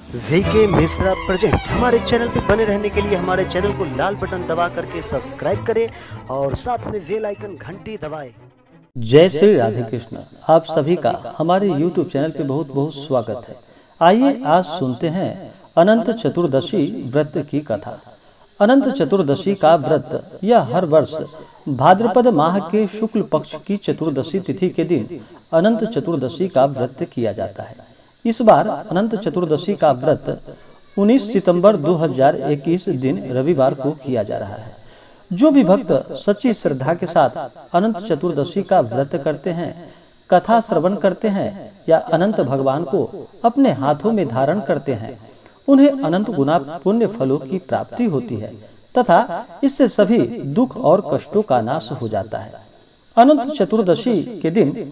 VK Mishra present. हमारे channel पर बने रहने के लिए हमारे चैनल को लाल बटन दबा करके सब्सक्राइब करें और साथ में बेल आइकन घंटी दबाएं। जय श्री राधे कृष्ण। आप सभी का हमारे YouTube चैनल पे बहुत बहुत स्वागत है। आइए आज सुनते हैं अनंत चतुर्दशी व्रत की कथा। अनंत चतुर्दशी का व्रत यह हर वर्ष भाद्रपद माह के शुक्ल पक्ष की चतुर्दशी तिथि के दिन अनंत चतुर्दशी का व्रत किया जाता है। इस बार अनंत चतुर्दशी का व्रत 19 सितंबर 2021 दिन रविवार को किया जा रहा है। जो भी भक्त सच्ची श्रद्धा के साथ अनंत चतुर्दशी का व्रत करते हैं, कथा श्रवण करते हैं या अनंत भगवान को अपने हाथों में धारण करते हैं, उन्हें अनंत गुना पुण्य फलों की प्राप्ति होती है तथा इससे सभी दुख और कष्टों का नाश हो जाता है। अनंत चतुर्दशी के दिन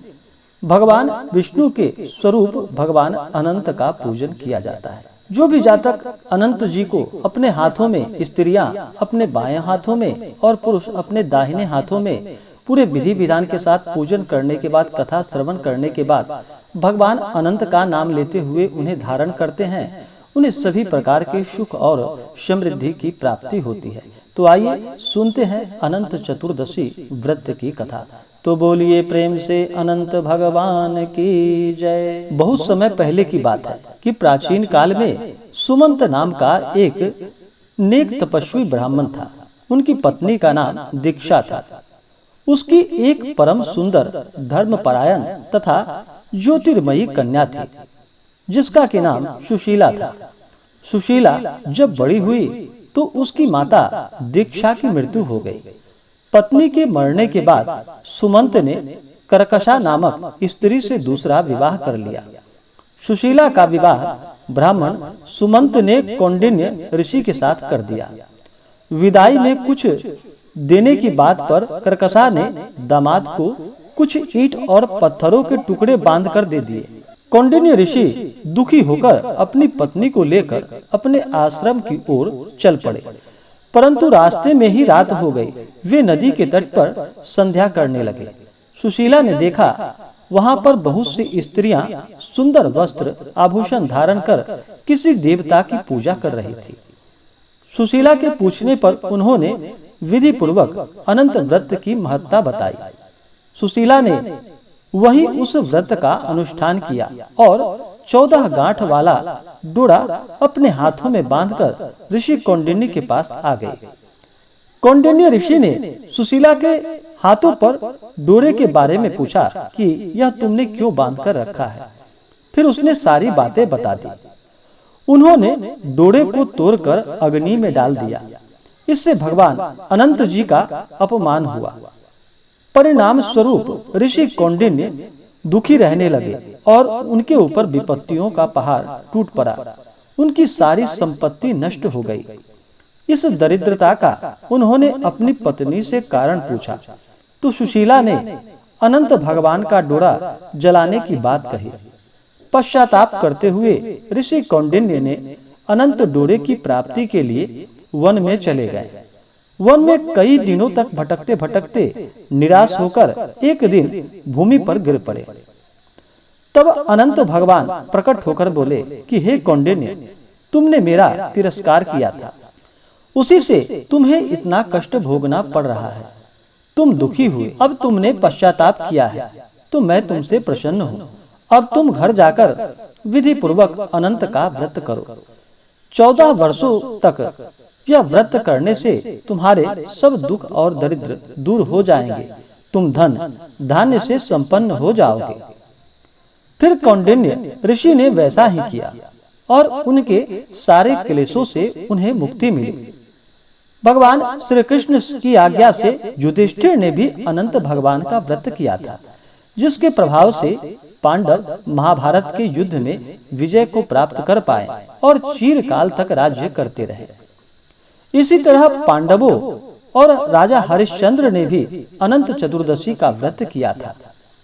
भगवान विष्णु के स्वरूप भगवान अनंत का पूजन किया जाता है। जो भी जातक अनंत जी को अपने हाथों में, स्त्रियां अपने बाएं हाथों में और पुरुष अपने दाहिने हाथों में पूरे विधि विधान के साथ पूजन करने के बाद, कथा श्रवण करने के बाद भगवान अनंत का नाम लेते हुए उन्हें धारण करते हैं, उन्हें सभी प्रकार के सुख और समृद्धि की प्राप्ति होती है। तो आइए सुनते हैं अनंत चतुर्दशी व्रत की कथा। तो बोलिए प्रेम से अनंत भगवान की जय। बहुत समय पहले की बात है कि प्राचीन काल में सुमंत नाम का एक नेक तपस्वी ब्राह्मण था। उनकी पत्नी का नाम दीक्षा था। उसकी एक परम सुंदर, धर्मपरायण तथा ज्योतिर्मयी कन्या थी, जिसका के नाम सुशीला था। सुशीला जब बड़ी हुई तो उसकी माता दीक्षा की मृत्यु हो गई। पत्नी के मरने के बाद सुमंत ने कर्कशा नामक स्त्री से दूसरा विवाह कर लिया। सुशीला का विवाह ब्राह्मण सुमंत ने कौंडिन्य ऋषि के साथ कर दिया। विदाई में कुछ देने की बात पर कर्कशा ने दामाद को कुछ ईंट और पत्थरों के टुकड़े बांधकर दे दिए। कौंडिन्य ऋषि दुखी होकर अपनी पत्नी को लेकर अपने आश्रम की ओर चल पड़े, परंतु रास्ते में ही रात हो गई। वे नदी के तट पर संध्या करने लगे। सुशीला ने देखा वहां पर बहुत सी स्त्रियां सुंदर वस्त्र आभूषण धारण कर किसी देवता की पूजा कर रही थी। सुशीला के पूछने पर उन्होंने विधि पूर्वक अनंत व्रत की महत्ता बताई। सुशीला ने वही उस व्रत का अनुष्ठान किया और 14 गांठ वाला डोरा अपने हाथों में बांधकर ऋषि कौंडिन्य के पास आ गए। कौंडिन्य ऋषि ने सुशीला के हाथों पर डोरे के बारे में पूछा कि यह तुमने क्यों बांधकर रखा है। फिर उसने सारी बातें बता दी। उन्होंने डोरे को तोड़कर अग्नि में डाल दिया। इससे भगवान अनंत जी का अपमान हुआ। परिणाम स्वरूप ऋषि कौंडिन्य दुखी रहने लगे और उनके ऊपर विपत्तियों का पहाड़ टूट पड़ा। उनकी सारी संपत्ति नष्ट हो गई। इस दरिद्रता का उन्होंने अपनी पत्नी से कारण पूछा तो सुशीला ने अनंत भगवान का डोरा जलाने की बात कही। पश्चाताप करते हुए ऋषि कौंडिन्य ने अनंत डोरे की प्राप्ति के लिए वन में चले गए। वन में कई दिनों तक भटकते भटकते निराश होकर एक दिन भूमि पर गिर पड़े। तब अनंत भगवान प्रकट होकर बोले कि हे कौंडिन्य, तुमने मेरा तिरस्कार किया था, उसी से तुम्हें इतना कष्ट भोगना पड़ रहा है। तुम दुखी हुए, अब तुमने पश्चाताप किया है तो मैं तुमसे प्रसन्न हूँ। अब तुम घर जाकर विधि पूर्वक अनंत का व्रत करो। 14 वर्षों तक यह व्रत करने से तुम्हारे सब दुख और दरिद्र दूर हो जाएंगे। तुम धन धान्य से संपन्न हो जाओगे। फिर कौंडिन्य ऋषि ने वैसा ही किया और उनके सारे क्लेशों से उन्हें मुक्ति मिली। भगवान श्री कृष्ण की आज्ञा से युधिष्ठिर ने भी अनंत भगवान का व्रत किया था, जिसके प्रभाव से पांडव महाभारत के युद्ध में विजय को प्राप्त कर पाए और चिरकाल तक राज्य करते रहे। इसी तरह पांडवों और राजा हरिश्चंद्र ने भी अनंत चतुर्दशी का व्रत किया था।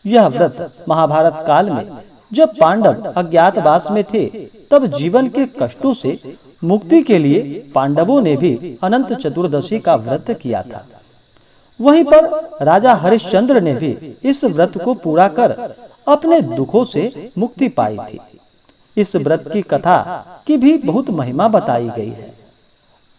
यह व्रत महाभारत काल में जब पांडव अज्ञातवास में थे, तब जीवन के कष्टों से मुक्ति के लिए पांडवों ने भी अनंत चतुर्दशी का व्रत किया था। वहीं पर राजा हरिश्चंद्र ने भी इस व्रत को पूरा कर अपने दुखों से मुक्ति पाई थी। इस व्रत की कथा की भी बहुत महिमा बताई गई है।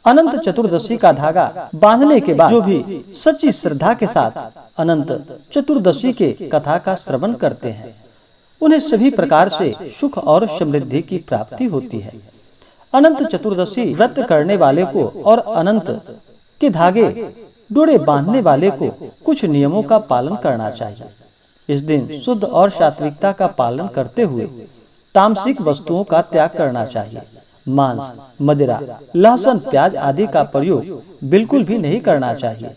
अनंत चतुर्दशी का धागा बांधने के बाद जो भी सच्ची श्रद्धा के साथ अनंत चतुर्दशी के कथा का श्रवण करते हैं, उन्हें सभी प्रकार से सुख और समृद्धि की प्राप्ति होती है। अनंत चतुर्दशी व्रत करने वाले को और अनंत के धागे डोरे बांधने वाले को कुछ नियमों का पालन करना चाहिए। इस दिन शुद्ध और सात्विकता का पालन करते हुए तामसिक वस्तुओं का त्याग करना चाहिए। मांस, मदिरा, लहसुन, प्याज आदि का प्रयोग बिल्कुल भी नहीं करना चाहिए।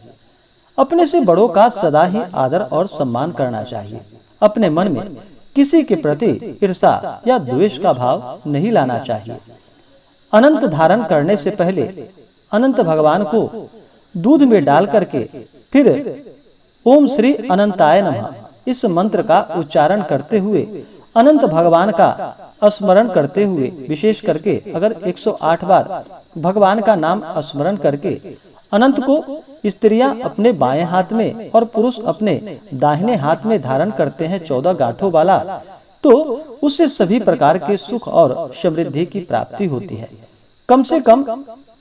अपने से बड़ों का सदा ही आदर और सम्मान करना चाहिए। अपने मन में किसी के प्रति ईर्ष्या या द्वेष का भाव नहीं लाना चाहिए। अनंत धारण करने से पहले अनंत भगवान को दूध में डाल करके फिर ओम श्री अनंताय नमः इस मंत्र का उच्चारण करते हुए अनंत भगवान का स्मरण करते हुए, विशेष करके अगर 108 बार भगवान का नाम स्मरण करके अनंत को स्त्रियां अपने बाएं हाथ में और पुरुष अपने दाहिने हाथ में धारण करते हैं 14 गांठों वाला, तो उससे सभी प्रकार के सुख और समृद्धि की प्राप्ति होती है। कम से कम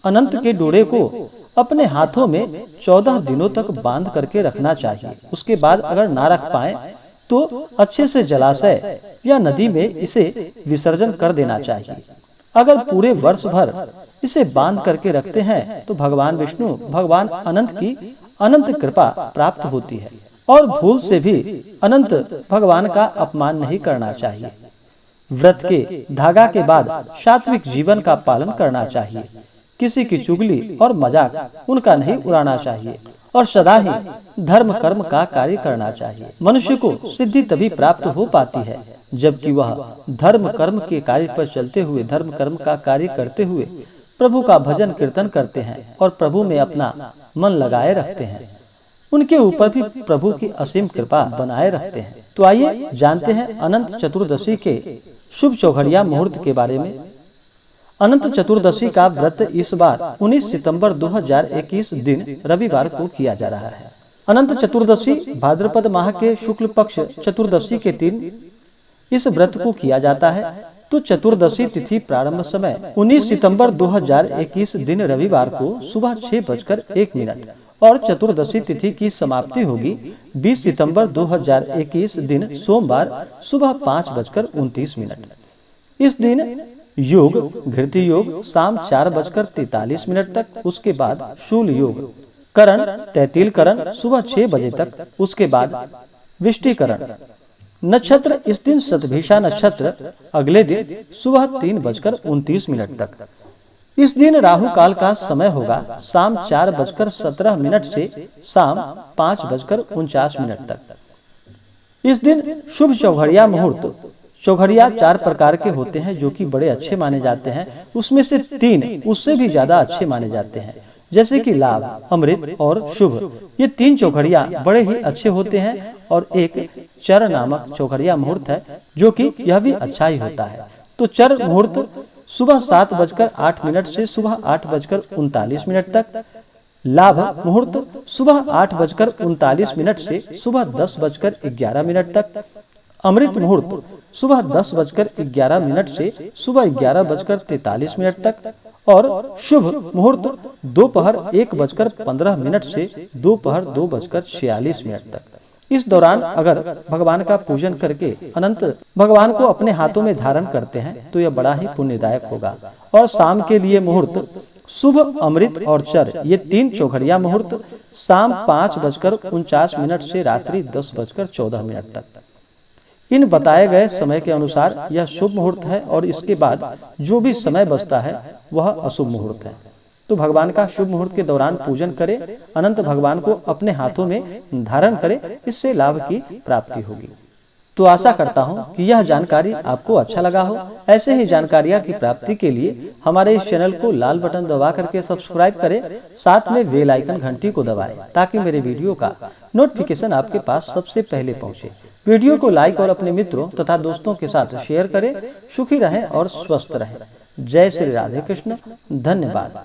अनंत के डोरे को अपने हाथों में 14 दिनों तक बांध करके रखना चाहिए। उसके बाद अगर ना रख पाए तो अच्छे से जलाशय या नदी में इसे विसर्जन कर देना चाहिए। अगर पूरे वर्ष भर इसे बांध करके रखते हैं तो भगवान विष्णु, भगवान अनंत की अनंत कृपा प्राप्त होती है। और भूल से भी अनंत भगवान का अपमान नहीं करना चाहिए। व्रत के धागा के बाद सात्विक जीवन का पालन करना चाहिए। किसी की चुगली और मजाक उनका नहीं उड़ाना चाहिए और सदा ही धर्म कर्म का कार्य करना चाहिए। मनुष्य को सिद्धि तभी प्राप्त हो पाती है जबकि वह धर्म कर्म के कार्य पर चलते हुए, धर्म कर्म का कार्य करते हुए प्रभु का भजन कीर्तन करते हैं और प्रभु में अपना मन लगाए रखते हैं। उनके ऊपर भी प्रभु की असीम कृपा बनाए रखते हैं। तो आइए जानते हैं अनंत चतुर्दशी के शुभ चौघड़िया मुहूर्त के बारे में। अनंत चतुर्दशी का व्रत इस बार 19 सितंबर 2021 दिन रविवार को किया जा रहा है। अनंत चतुर्दशी भाद्रपद माह के शुक्ल पक्ष चतुर्दशी के दिन इस व्रत को किया जाता है। तो चतुर्दशी तिथि प्रारंभ समय 19 सितंबर 2021 दिन रविवार को सुबह 6:01 और चतुर्दशी तिथि की समाप्ति होगी 20 सितंबर 2021 दिन सोमवार सुबह 5:29। इस दिन योग घृति योग शाम 4:43 तक, उसके बाद शूल योग करण तैतील करण सुबह 6 बजे तक, उसके बाद विष्टिकरण नक्षत्र इस दिन शतभिषा नक्षत्र अगले दिन सुबह 3:29 तक। इस दिन राहु काल का समय होगा शाम 4:17 से शाम 5:49 तक। इस दिन शुभ चौघड़िया मुहूर्त, चौघड़िया 4 प्रकार के होते हैं जो कि बड़े अच्छे माने जाते हैं। उसमें से 3 उससे भी ज्यादा अच्छे माने जाते हैं, जैसे कि लाभ, अमृत और शुभ। ये 3 चौघड़िया बड़े ही अच्छे होते हैं और एक चर नामक चौघड़िया मुहूर्त है जो कि यह भी अच्छा ही होता है। तो चर मुहूर्त सुबह 7:08 से सुबह 8:39 तक, लाभ मुहूर्त सुबह 8:39 से सुबह 10:11 तक, अमृत मुहूर्त सुबह 10:11 से सुबह 11:43 तक और शुभ मुहूर्त दोपहर 1:15 से दोपहर 2:46 तक। इस दौरान अगर भगवान का पूजन करके अनंत भगवान को अपने हाथों में धारण करते हैं तो यह बड़ा ही पुण्यदायक होगा। और शाम के लिए मुहूर्त शुभ, अमृत और चर, ये 3 चौघड़िया मुहूर्त शाम 5:49 से रात्रि 10:14 तक। इन बताए गए समय के अनुसार यह शुभ मुहूर्त है और इसके बाद जो भी समय बचता है वह अशुभ मुहूर्त है। तो भगवान का शुभ मुहूर्त के दौरान पूजन करें, अनंत भगवान को अपने हाथों में धारण करें, इससे लाभ की प्राप्ति होगी। तो आशा करता हूं कि यह जानकारी आपको अच्छा लगा हो। ऐसे ही जानकारियां की प्राप्ति के लिए हमारे इस चैनल को लाल बटन दबा करके सब्सक्राइब करें, साथ में बेल आइकन घंटी को दबाएं ताकि मेरे वीडियो का नोटिफिकेशन आपके पास सबसे पहले पहुंचे। वीडियो को लाइक और अपने मित्रों तथा दोस्तों के साथ शेयर करें। सुखी रहें और स्वस्थ रहें। जय श्री राधे कृष्ण। धन्यवाद।